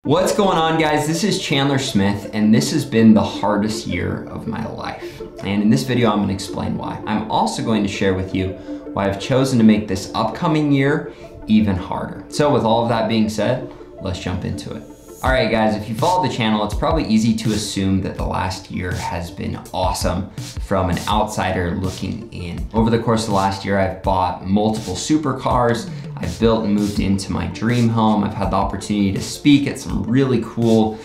What's going on, guys? This is Chandler Smith, and this has been the hardest year of my life. And in this video, I'm gonna explain why. I'm also going to share with you why I've chosen to make this upcoming year even harder. So with all of that being said, let's jump into it. All right, guys, if you follow the channel, it's probably easy to assume that the last year has been awesome from an outsider looking in. Over the course of the last year, I've bought multiple supercars. I've built and moved into my dream home. I've had the opportunity to speak at some really cool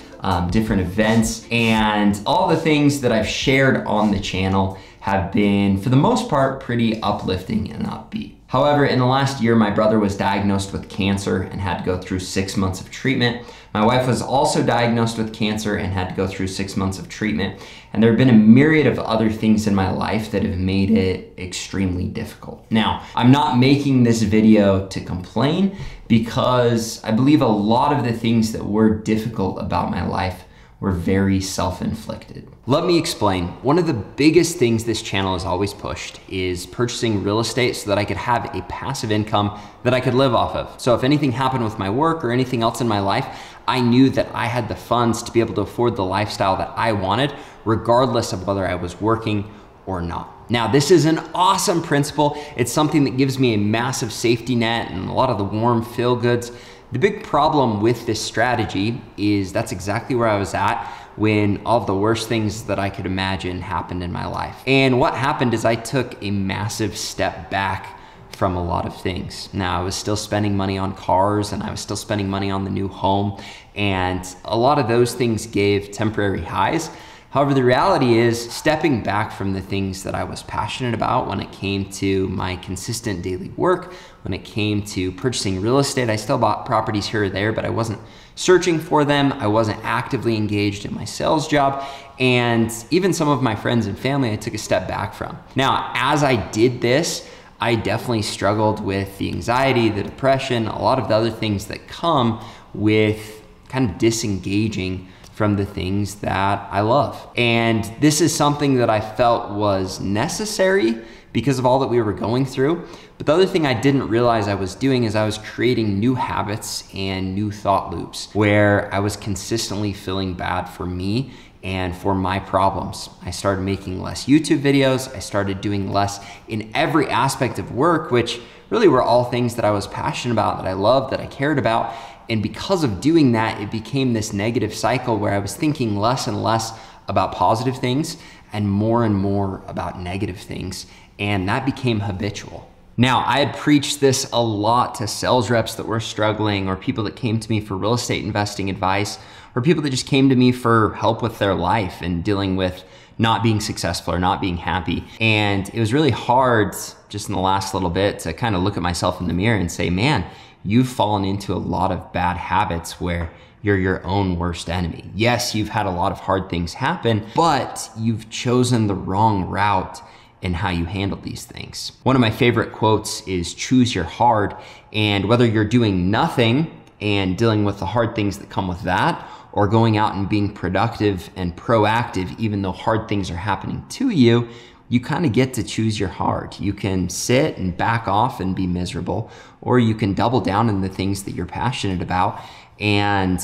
different events, and all the things that I've shared on the channel have been, for the most part, pretty uplifting and upbeat. However, in the last year, my brother was diagnosed with cancer and had to go through 6 months of treatment. My wife was also diagnosed with cancer and had to go through 6 months of treatment. And there have been a myriad of other things in my life that have made it extremely difficult. Now, I'm not making this video to complain, because I believe a lot of the things that were difficult about my life were very self-inflicted. Let me explain. One of the biggest things this channel has always pushed is purchasing real estate so that I could have a passive income that I could live off of. So if anything happened with my work or anything else in my life, I knew that I had the funds to be able to afford the lifestyle that I wanted, regardless of whether I was working or not. Now, this is an awesome principle. It's something that gives me a massive safety net and a lot of the warm feel goods. The big problem with this strategy is that's exactly where I was at when all of the worst things that I could imagine happened in my life. And what happened is I took a massive step back from a lot of things. Now, I was still spending money on cars, and I was still spending money on the new home, and a lot of those things gave temporary highs. However, the reality is stepping back from the things that I was passionate about when it came to my consistent daily work, when it came to purchasing real estate. I still bought properties here or there, but I wasn't searching for them. I wasn't actively engaged in my sales job. And even some of my friends and family, I took a step back from. Now, as I did this, I definitely struggled with the anxiety, the depression, a lot of the other things that come with kind of disengaging from the things that I love. And this is something that I felt was necessary because of all that we were going through. But the other thing I didn't realize I was doing is I was creating new habits and new thought loops where I was consistently feeling bad for me and for my problems. I started making less YouTube videos. I started doing less in every aspect of work, which really were all things that I was passionate about, that I loved, that I cared about. And because of doing that, it became this negative cycle where I was thinking less and less about positive things and more about negative things. And that became habitual. Now, I had preached this a lot to sales reps that were struggling, or people that came to me for real estate investing advice, or people that just came to me for help with their life and dealing with not being successful or not being happy. And it was really hard just in the last little bit to kind of look at myself in the mirror and say, man, you've fallen into a lot of bad habits where you're your own worst enemy. Yes, you've had a lot of hard things happen, but you've chosen the wrong route in how you handle these things. One of my favorite quotes is choose your hard, and whether you're doing nothing and dealing with the hard things that come with that, or going out and being productive and proactive even though hard things are happening to you, you kind of get to choose your hard. You can sit and back off and be miserable, or you can double down in the things that you're passionate about and,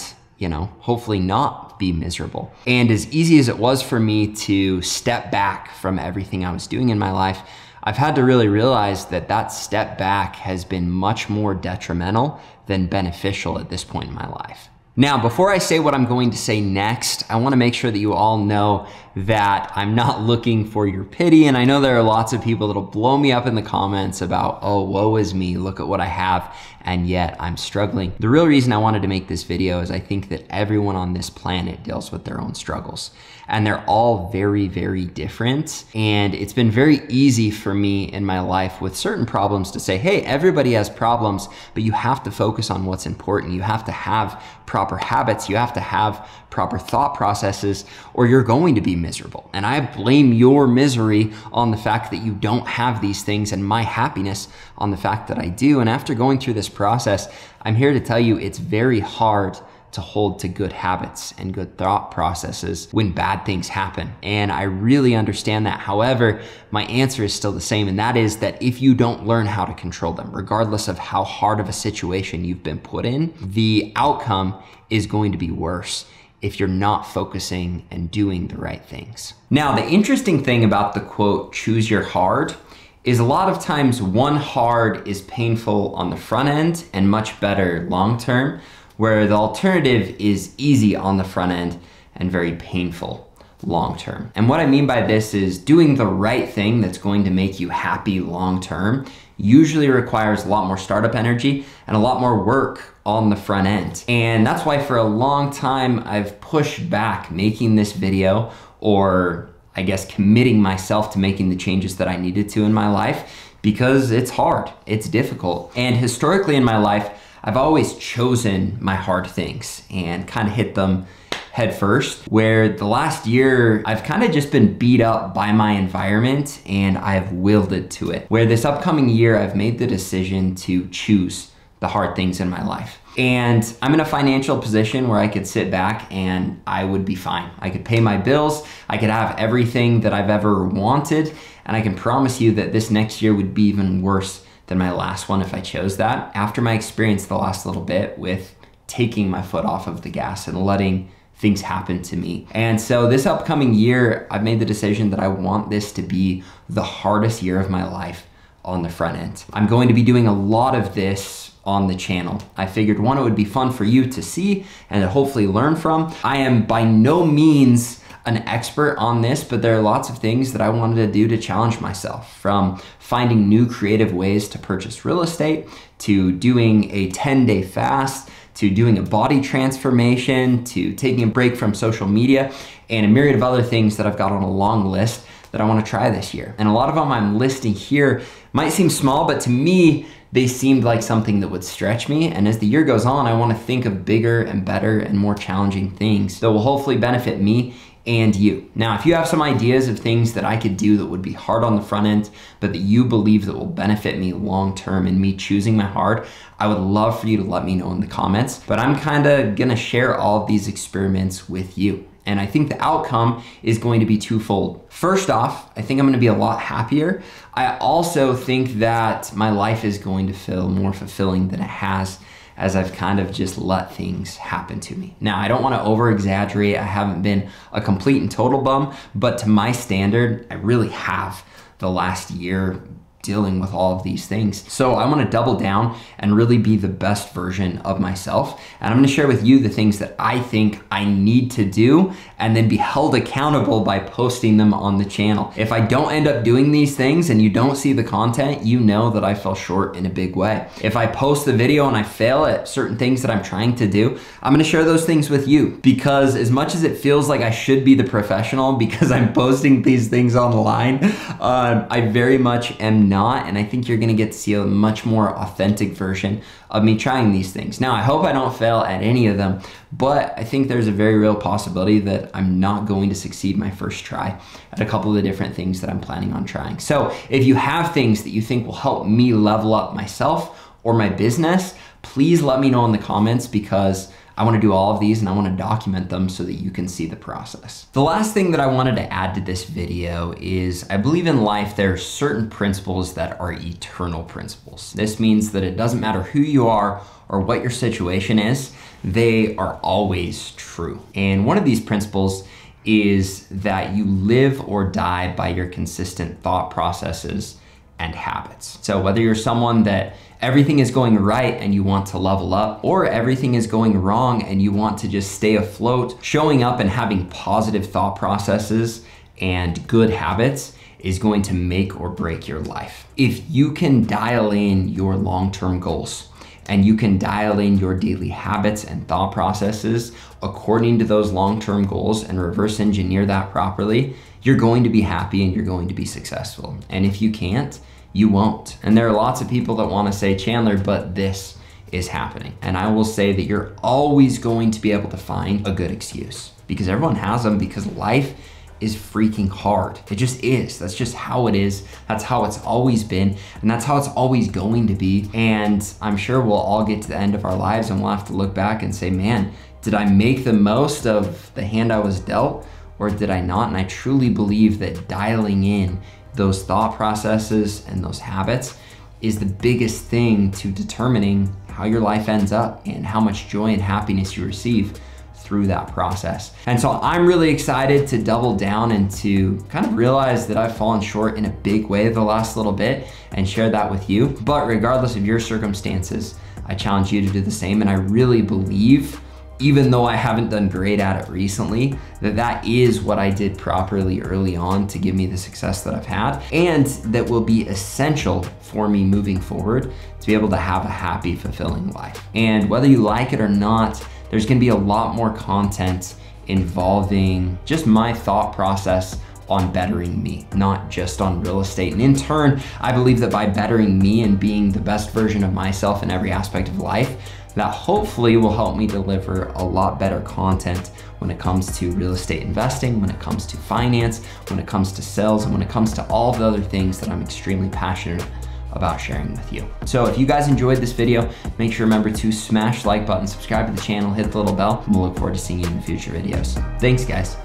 hopefully not be miserable. And as easy as it was for me to step back from everything I was doing in my life, I've had to really realize that that step back has been much more detrimental than beneficial at this point in my life. Now, before I say what I'm going to say next, I want to make sure that you all know that I'm not looking for your pity. And I know there are lots of people that'll blow me up in the comments about, oh, woe is me, look at what I have, and yet I'm struggling. The real reason I wanted to make this video is I think that everyone on this planet deals with their own struggles, and they're all very, very different. And it's been very easy for me in my life with certain problems to say, hey, everybody has problems, but you have to focus on what's important. You have to have proper habits. You have to have proper thought processes, or you're going to be miserable. And I blame your misery on the fact that you don't have these things, and my happiness on the fact that I do. And after going through this process, I'm here to tell you it's very hard to hold to good habits and good thought processes when bad things happen. And I really understand that. However, my answer is still the same, and that is that if you don't learn how to control them, regardless of how hard of a situation you've been put in, the outcome is going to be worse if you're not focusing and doing the right things. Now, the interesting thing about the quote, choose your hard, is a lot of times one hard is painful on the front end and much better long-term, where the alternative is easy on the front end and very painful long-term. And what I mean by this is doing the right thing that's going to make you happy long-term usually requires a lot more startup energy and a lot more work on the front end. And that's why for a long time, I've pushed back making this video, or I guess committing myself to making the changes that I needed to in my life, because it's hard, it's difficult. And historically in my life, I've always chosen my hard things and kind of hit them head first, where the last year I've kind of just been beat up by my environment and I've wielded to it. Where this upcoming year, I've made the decision to choose the hard things in my life. And I'm in a financial position where I could sit back and I would be fine. I could pay my bills, I could have everything that I've ever wanted, and I can promise you that this next year would be even worse than my last one if I chose that. After my experience the last little bit with taking my foot off of the gas and letting things happen to me. And so this upcoming year, I've made the decision that I want this to be the hardest year of my life on the front end. I'm going to be doing a lot of this on the channel. I figured one, it would be fun for you to see and to hopefully learn from. I am by no means an expert on this, but there are lots of things that I wanted to do to challenge myself, from finding new creative ways to purchase real estate, to doing a 10-day fast, to doing a body transformation, to taking a break from social media, and a myriad of other things that I've got on a long list that I want to try this year. And a lot of them I'm listing here might seem small, but to me, they seemed like something that would stretch me. And as the year goes on, I want to think of bigger and better and more challenging things that will hopefully benefit me and you. Now, if you have some ideas of things that I could do that would be hard on the front end, but that you believe that will benefit me long-term in me choosing my hard, I would love for you to let me know in the comments. But I'm kind of gonna share all of these experiments with you. And I think the outcome is going to be twofold. First off, I think I'm gonna be a lot happier. I also think that my life is going to feel more fulfilling than it has, as I've kind of just let things happen to me. Now, I don't wanna over exaggerate. I haven't been a complete and total bum, but to my standard, I really have the last year dealing with all of these things. So I wanna double down and really be the best version of myself. And I'm gonna share with you the things that I think I need to do and then be held accountable by posting them on the channel. If I don't end up doing these things and you don't see the content, you know that I fell short in a big way. If I post the video and I fail at certain things that I'm trying to do, I'm gonna share those things with you, because as much as it feels like I should be the professional because I'm posting these things online, I very much am not, and I think you're gonna get to see a much more authentic version of me trying these things. Now, I hope I don't fail at any of them, but I think there's a very real possibility that I'm not going to succeed my first try at a couple of the different things that I'm planning on trying. So if you have things that you think will help me level up myself or my business, please let me know in the comments, because I wanna do all of these and I wanna document them so that you can see the process. The last thing that I wanted to add to this video is I believe in life there are certain principles that are eternal principles. This means that it doesn't matter who you are or what your situation is, they are always true. And one of these principles is that you live or die by your consistent thought processes and habits. So whether you're someone that everything is going right and you want to level up, or everything is going wrong and you want to just stay afloat, showing up and having positive thought processes and good habits is going to make or break your life. If you can dial in your long-term goals and you can dial in your daily habits and thought processes according to those long-term goals and reverse engineer that properly, you're going to be happy and you're going to be successful. And if you can't, you won't. And there are lots of people that want to say, Chandler, but this is happening. And I will say that you're always going to be able to find a good excuse, because everyone has them, because life is freaking hard. It just is. That's just how it is. That's how it's always been. And that's how it's always going to be. And I'm sure we'll all get to the end of our lives and we'll have to look back and say, man, Did I make the most of the hand I was dealt, or did I not? And I truly believe that dialing in those thought processes and those habits is the biggest thing to determining how your life ends up and how much joy and happiness you receive through that process. And so I'm really excited to double down and to kind of realize that I've fallen short in a big way the last little bit and share that with you. But regardless of your circumstances, I challenge you to do the same. And I really believe, even though I haven't done great at it recently, that is what I did properly early on to give me the success that I've had, and that will be essential for me moving forward to be able to have a happy, fulfilling life. And whether you like it or not, there's gonna be a lot more content involving just my thought process on bettering me, not just on real estate. And in turn, I believe that by bettering me and being the best version of myself in every aspect of life, that hopefully will help me deliver a lot better content when it comes to real estate investing, when it comes to finance, when it comes to sales, and when it comes to all the other things that I'm extremely passionate about sharing with you. So if you guys enjoyed this video, make sure remember to smash the like button, subscribe to the channel, hit the little bell, and we'll look forward to seeing you in future videos. Thanks, guys.